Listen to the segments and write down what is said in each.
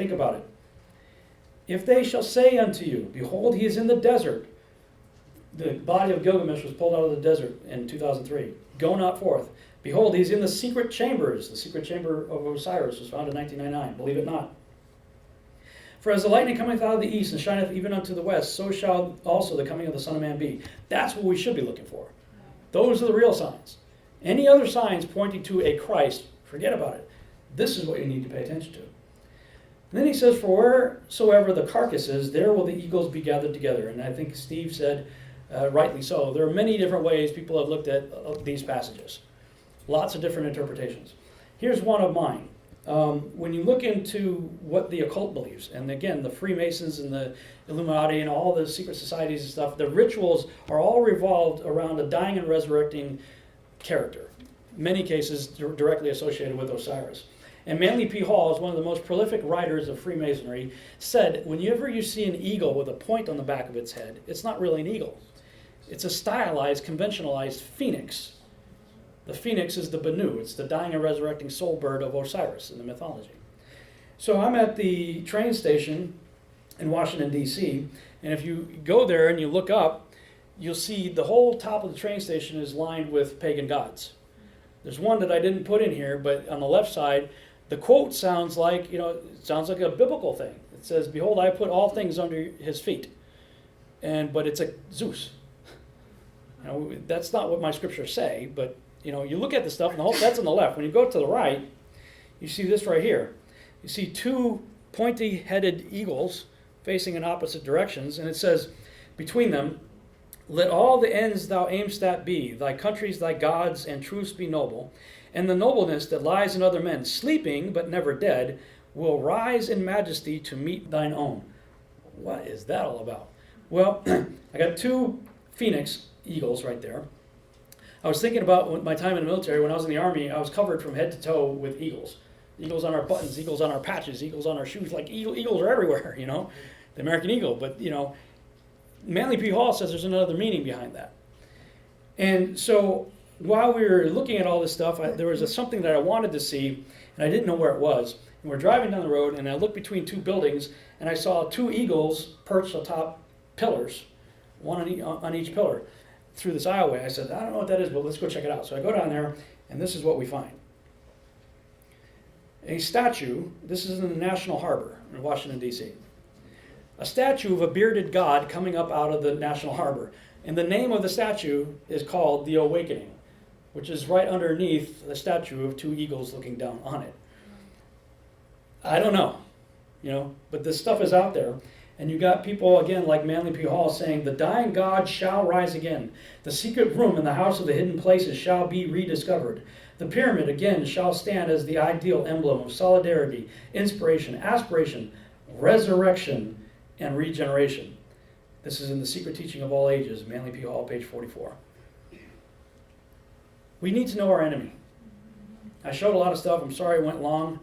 Think about it. If they shall say unto you, behold, he is in the desert. The body of Gilgamesh was pulled out of the desert in 2003. Go not forth. Behold, he's in the secret chambers. The secret chamber of Osiris was found in 1999. Believe it not. For as the lightning cometh out of the east and shineth even unto the west, so shall also the coming of the Son of Man be. That's what we should be looking for. Those are the real signs. Any other signs pointing to a Christ, forget about it. This is what you need to pay attention to. And then he says, for wheresoever the carcass is, there will the eagles be gathered together. And I think Steve said, rightly so, there are many different ways people have looked at these passages. Lots of different interpretations. Here's one of mine. When you look into what the occult believes, and again, the Freemasons and the Illuminati and all the secret societies and stuff, the rituals are all revolved around a dying and resurrecting character. In many cases directly associated with Osiris. And Manly P. Hall is one of the most prolific writers of Freemasonry, said, whenever you see an eagle with a point on the back of its head, it's not really an eagle. It's a stylized, conventionalized phoenix. The phoenix is the Benu. It's the dying and resurrecting soul bird of Osiris in the mythology. So I'm at the train station in Washington, D.C., and if you go there and you look up, you'll see the whole top of the train station is lined with pagan gods. There's one that I didn't put in here, but on the left side, the quote sounds like, it sounds like a biblical thing. It says, behold, I put all things under his feet. But it's a Zeus. That's not what my scriptures say, but you look at the stuff, and that's on the left. When you go to the right, you see this right here. You see two pointy-headed eagles facing in opposite directions, and it says, between them, let all the ends thou aimst at be, thy countries, thy gods, and truths be noble, and the nobleness that lies in other men, sleeping but never dead, will rise in majesty to meet thine own. What is that all about? Well, I got two phoenix eagles right there. I was thinking about my time in the military. When I was in the Army, I was covered from head to toe with eagles. Eagles on our buttons, eagles on our patches, eagles on our shoes. Like eagles are everywhere, the American eagle. But, Manly P. Hall says there's another meaning behind that. And so while we were looking at all this stuff, there was something that I wanted to see, and I didn't know where it was. And we're driving down the road, and I looked between two buildings, and I saw two eagles perched atop pillars, one on each pillar, through this aisleway. I said, I don't know what that is, but let's go check it out. So I go down there, and this is what we find. A statue, this is in the National Harbor in Washington, D.C., a statue of a bearded god coming up out of the National Harbor. And the name of the statue is called The Awakening, which is right underneath the statue of two eagles looking down on it. I don't know, but this stuff is out there. And you got people, again, like Manly P. Hall saying, the dying god shall rise again. The secret room in the house of the hidden places shall be rediscovered. The pyramid, again, shall stand as the ideal emblem of solidarity, inspiration, aspiration, resurrection, and regeneration. This is in The Secret Teaching of All Ages, Manly P. Hall, page 44. We need to know our enemy. I showed a lot of stuff. I'm sorry it went long.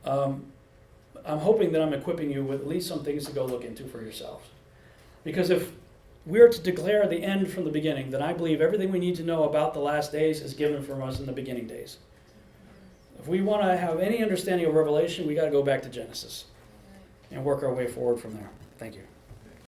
I'm hoping that I'm equipping you with at least some things to go look into for yourselves. Because if we're to declare the end from the beginning, then I believe everything we need to know about the last days is given from us in the beginning days. If we want to have any understanding of Revelation, we got to go back to Genesis and work our way forward from there. Thank you.